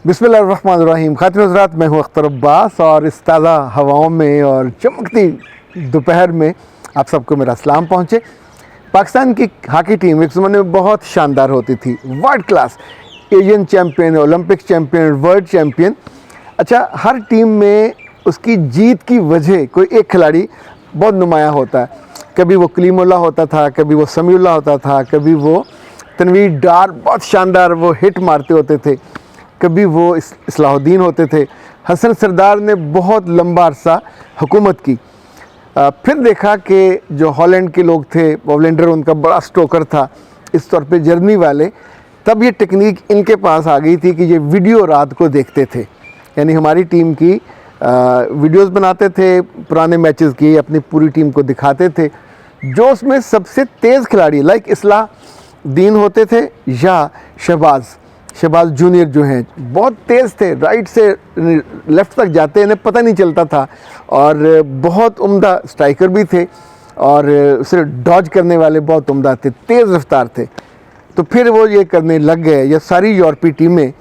बिस्मिल्लाहिर्रहमानिर्रहीम। खातिन हज़रात, मैं हूँ अख्तर अब्बास और इस ताज़ा हवाओं में और चमकती दोपहर में आप सबको मेरा सलाम पहुँचे। पाकिस्तान की हॉकी टीम एक ज़माने में बहुत शानदार होती थी, world class, Asian champion, Olympic champion, world champion. अच्छा, हर टीम में उसकी जीत की वजह कोई एक खिलाड़ी बहुत नुमाया होता है। कभी वो कलीमुल्लाह होता था, कभी वो समीउल्लाह होता था, कभी वो तनवीर डार बहुत शानदार वो हिट मारते होते थे, कभी वो इस्लाहुद्दीन होते थे। हसन सरदार ने बहुत लंबा अरसा हुकूमत की। फिर देखा कि जो हॉलैंड के लोग थे, वॉलेंडर उनका बड़ा स्ट्रोकर था, इस तौर पे जर्मनी वाले, तब ये टेक्निक इनके पास आ गई थी कि ये वीडियो रात को देखते थे। यानी हमारी टीम की वीडियोस बनाते थे, पुराने मैचेस की अपनी पूरी टीम को दिखाते थे। जो उसमें सबसे तेज़ खिलाड़ी लाइक इस्लाहुद्दीन होते थे या शहबाज जूनियर जो हैं, बहुत तेज़ थे, राइट से लेफ़्ट तक जाते इन्हें पता नहीं चलता था, और बहुत उम्दा स्ट्राइकर भी थे और उसे डॉज करने वाले बहुत उम्दा थे, तेज़ रफ्तार थे। तो फिर वो ये करने लग गए, या सारी यूरोपीय टीमें,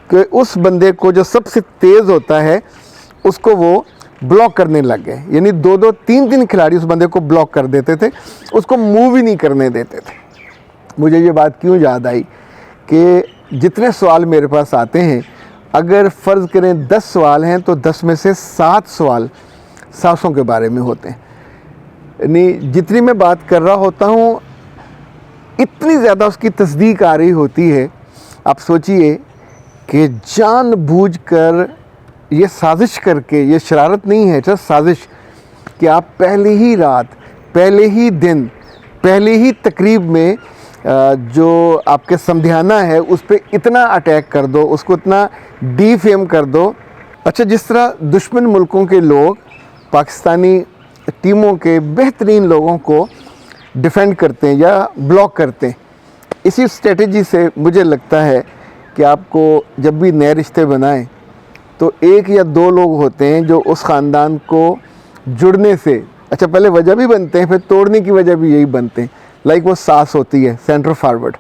कि उस बंदे को जो सबसे तेज़ होता है उसको वो ब्लॉक करने लग गए। यानी दो दो तीन तीन खिलाड़ी उस बंदे को ब्लॉक कर देते थे, उसको मूव ही नहीं करने देते थे। मुझे ये बात क्यों याद आई कि जितने सवाल मेरे पास आते हैं, अगर फ़र्ज़ करें 10 सवाल हैं तो 10 में से 7 सवाल सांसों के बारे में होते हैं। यानी जितनी मैं बात कर रहा होता हूँ, इतनी ज़्यादा उसकी तस्दीक आ रही होती है। आप सोचिए कि जानबूझकर ये साजिश करके, ये शरारत नहीं है, जस्ट साजिश, कि आप पहली ही रात, पहले ही दिन, पहले ही तकरीब में जो आपके समझाना है उस पर इतना अटैक कर दो, उसको इतना डीफेम कर दो। अच्छा, जिस तरह दुश्मन मुल्कों के लोग पाकिस्तानी टीमों के बेहतरीन लोगों को डिफेंड करते हैं या ब्लॉक करते हैं, इसी स्ट्रेटजी से मुझे लगता है कि आपको जब भी नए रिश्ते बनाएं तो एक या दो लोग होते हैं जो उस ख़ानदान को जुड़ने से, अच्छा पहले वजह भी बनते हैं, फिर तोड़ने की वजह भी यही बनते हैं। लाइक वो सास होती है, सेंटर फॉरवर्ड,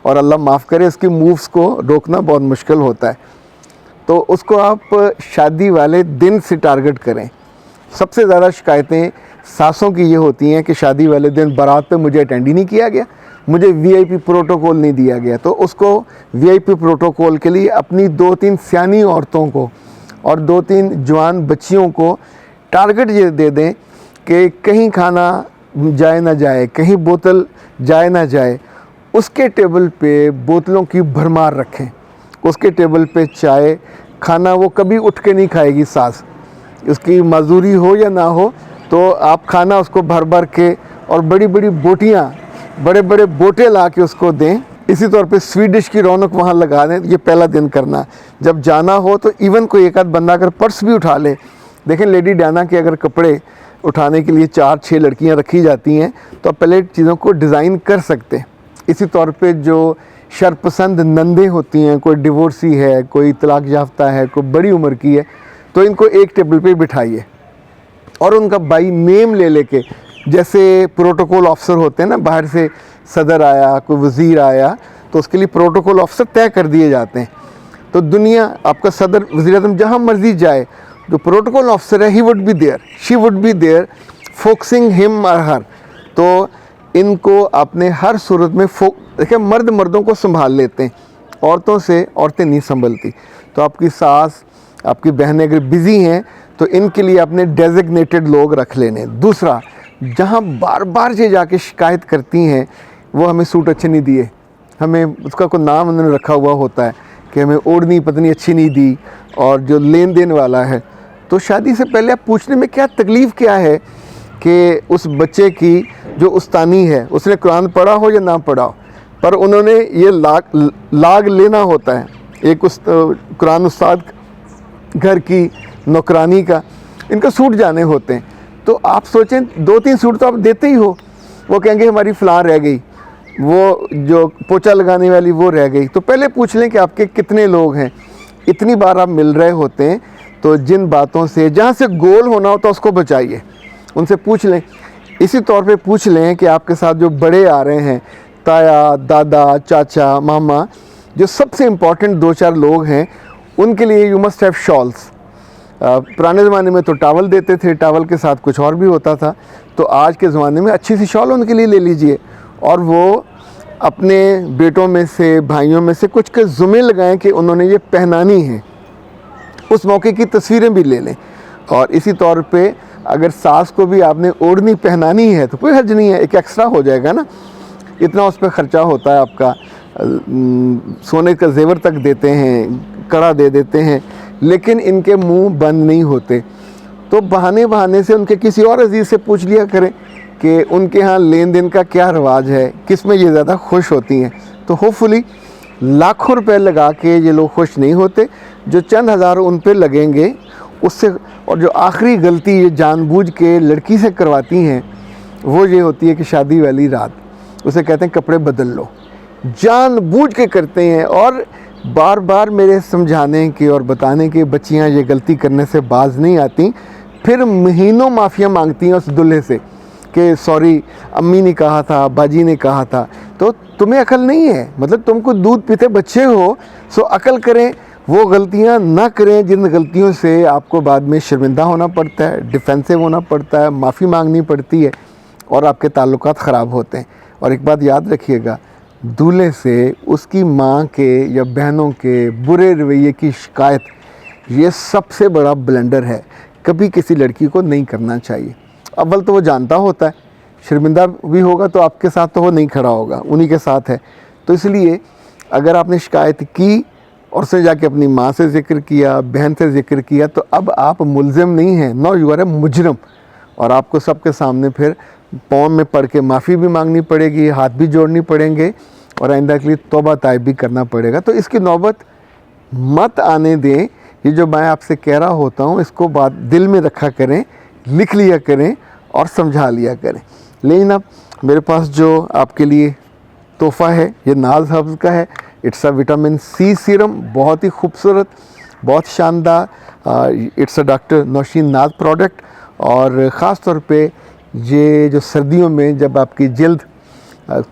और अल्लाह माफ़ करे उसकी मूव्स को रोकना बहुत मुश्किल होता है। तो उसको आप शादी वाले दिन से टारगेट करें। सबसे ज़्यादा शिकायतें सासों की ये होती हैं कि शादी वाले दिन बारात पे मुझे अटेंड ही नहीं किया गया, मुझे वीआईपी प्रोटोकॉल नहीं दिया गया। तो उसको वीआईपी प्रोटोकॉल के लिए अपनी 2-3 सियानी औरतों को और 2-3 जवान बच्चियों को टारगेट ये दे दें कि कहीं खाना जाए ना जाए, कहीं बोतल जाए ना जाए, उसके टेबल पे बोतलों की भरमार रखें, उसके टेबल पे चाय, खाना वो कभी उठ के नहीं खाएगी सास, उसकी मजदूरी हो या ना हो, तो आप खाना उसको भर भर के और बड़ी बड़ी बोटियाँ, बड़े बड़े बोटे ला के उसको दें। इसी तौर पे स्वीडिश की रौनक वहाँ लगा दें। ये पहला दिन करना। जब जाना हो तो इवन कोई एक आध बंदा अगर पर्स भी उठा ले, देखें लेडी डायना के अगर कपड़े उठाने के लिए 4-6 लड़कियां रखी जाती हैं, तो आप पहले चीज़ों को डिज़ाइन कर सकते हैं। इसी तौर पे जो शरपसंद नंदे होती हैं, कोई डिवोर्सी है, कोई तलाक याफ्ता है, कोई बड़ी उम्र की है, तो इनको एक टेबल पे बिठाइए और उनका बाई नेम ले लेके, जैसे प्रोटोकॉल ऑफिसर होते हैं ना, बाहर से सदर आया, कोई वज़ीर आया, तो उसके लिए प्रोटोकॉल ऑफिसर तय कर दिए जाते हैं। तो दुनिया, आपका सदर, वज़ीर आज़म जहाँ मर्जी जाए, जो प्रोटोकॉल ऑफिसर है, he would be there, she would be there, focusing him और हर। तो इनको आपने हर सूरत में देखिए, मर्द मर्दों को संभाल लेते हैं, औरतों से औरतें नहीं संभलती। तो आपकी सास, आपकी बहनें अगर बिज़ी हैं तो इनके लिए आपने डेजिग्नेटेड लोग रख लेने। दूसरा, जहाँ बार बार ये जाके शिकायत करती हैं वो हमें सूट अच्छे नहीं दिए, हमें उसका कोई नाम उन्होंने रखा हुआ होता है कि हमें ओढ़नी पत्नी अच्छी नहीं दी, और जो लेन देन वाला है, तो शादी से पहले आप पूछने में क्या तकलीफ़ क्या है कि उस बच्चे की जो उस्तानी है उसने कुरान पढ़ा हो या ना पढ़ा हो, पर उन्होंने ये लाग लेना होता है। एक उस कुरान उस्ताद घर की नौकरानी का इनका सूट जाने होते हैं। तो आप सोचें, 2-3 सूट तो आप देते ही हो, वो कहेंगे हमारी फ़लाँ रह गई, वो जो पोछा लगाने वाली वो रह गई। तो पहले पूछ लें कि आपके कितने लोग हैं। इतनी बार आप मिल रहे होते हैं तो जिन बातों से, जहाँ से गोल होना होता है उसको बचाइए, उनसे पूछ लें। इसी तौर पे पूछ लें कि आपके साथ जो बड़े आ रहे हैं, ताया, दादा, चाचा, मामा, जो सबसे इम्पॉर्टेंट 2-4 लोग हैं, उनके लिए यू मस्ट हैव शॉल्स। पुराने ज़माने में तो टावल देते थे, टावल के साथ कुछ और भी होता था, तो आज के ज़माने में अच्छी सी शॉल उनके लिए ले लीजिए और वो अपने बेटों में से, भाइयों में से कुछ के ज़ुम्मे लगाएं कि उन्होंने ये पहनानी है, उस मौके की तस्वीरें भी ले लें। और इसी तौर पे अगर सास को भी आपने ओढ़नी पहनानी है तो कोई हर्ज नहीं है, एक एक्स्ट्रा हो जाएगा ना, इतना उस पर ख़र्चा होता है आपका। सोने का जेवर तक देते हैं, कड़ा दे देते हैं, लेकिन इनके मुंह बंद नहीं होते। तो बहाने बहाने से उनके किसी और अजीज़ से पूछ लिया करें कि उनके यहाँ लेन देन का क्या रिवाज है, किस में ये ज़्यादा खुश होती हैं। तो होपफुली लाखों रुपए लगा के ये लोग खुश नहीं होते, जो चंद हज़ार उन पे लगेंगे उससे। और जो आखिरी गलती ये जानबूझ के लड़की से करवाती हैं वो ये होती है कि शादी वाली रात उसे कहते हैं कपड़े बदल लो, जानबूझ के करते हैं। और बार बार मेरे समझाने के और बताने के बच्चियां ये गलती करने से बाज नहीं आती, फिर महीनों माफ़िया मांगती हैं उस दूल्हे से कि सॉरी अम्मी ने कहा था, बाजी ने कहा था। तो तुम्हें अकल नहीं है, मतलब तुमको दूध पीते बच्चे हो, सो अकल करें, वो गलतियां ना करें जिन गलतियों से आपको बाद में शर्मिंदा होना पड़ता है, डिफेंसिव होना पड़ता है, माफ़ी मांगनी पड़ती है और आपके ताल्लुकात ख़राब होते हैं। और एक बात याद रखिएगा, दूल्हे से उसकी माँ के या बहनों के बुरे रवैये की शिकायत ये सबसे बड़ा ब्लंडर है, कभी किसी लड़की को नहीं करना चाहिए। अव्वल तो वो जानता होता है, शर्मिंदा भी होगा तो आपके साथ तो वो नहीं खड़ा होगा, उन्हीं के साथ है। तो इसलिए अगर आपने शिकायत की और उसने जाके अपनी माँ से ज़िक्र किया, बहन से ज़िक्र किया, तो अब आप मुल्ज़िम नहीं हैं, नो यू आर ए मुजरम। और आपको सबके सामने फिर पाँव में पड़ के माफ़ी भी मांगनी पड़ेगी, हाथ भी जोड़नी पड़ेंगे और आइंदा के लिए तौबा ताइब भी करना पड़ेगा। तो इसकी नौबत मत आने दें। ये जो मैं आपसे कह रहा होता हूँ इसको बात दिल में रखा करें, लिख लिया करें और समझा लिया करें। लेकिन अब मेरे पास जो आपके लिए तोहफ़ा है ये नाज हर्ब्स का है। It's a vitamin C serum, बहुत ही खूबसूरत, बहुत शानदार। इट्स अ डॉक्टर नौशीन नाज प्रोडक्ट। और ख़ास तौर पे ये जो सर्दियों में जब आपकी जल्द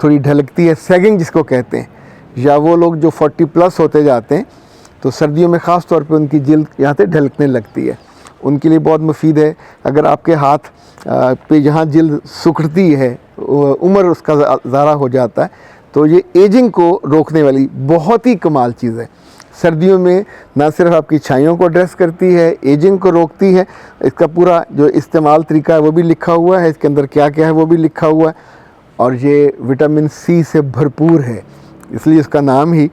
थोड़ी ढलकती है, सैगिंग जिसको कहते हैं, या वो लोग जो 40+ होते जाते हैं तो सर्दियों में ख़ास तौर पे उनकी जल्द यहाँ से ढलकने लगती है, उनके लिए बहुत मुफीद है। अगर आपके हाथ पे जहाँ जल्द सुखड़ती है, उम्र उसका ज़्यादा हो जाता है, तो ये एजिंग को रोकने वाली बहुत ही कमाल चीज़ है। सर्दियों में ना सिर्फ आपकी छाइयों को एड्रेस करती है, एजिंग को रोकती है। इसका पूरा जो इस्तेमाल तरीका है वो भी लिखा हुआ है, इसके अंदर क्या क्या है वो भी लिखा हुआ है। और ये विटामिन सी से भरपूर है, इसलिए इसका नाम ही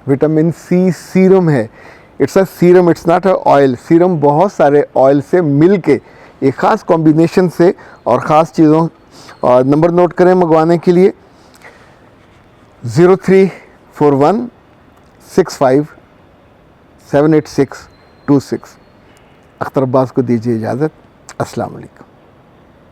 विटामिन सी सीरम है। It's a serum, it's not a oil. Serum बहुत सारे ऑयल से मिल के एक ख़ास कॉम्बिनेशन से और ख़ास चीज़ों। और नंबर नोट करें मंगवाने के लिए 034165782626। अख्तर अब्बास को दीजिए इजाज़त। अस्सलाम वालेकुम।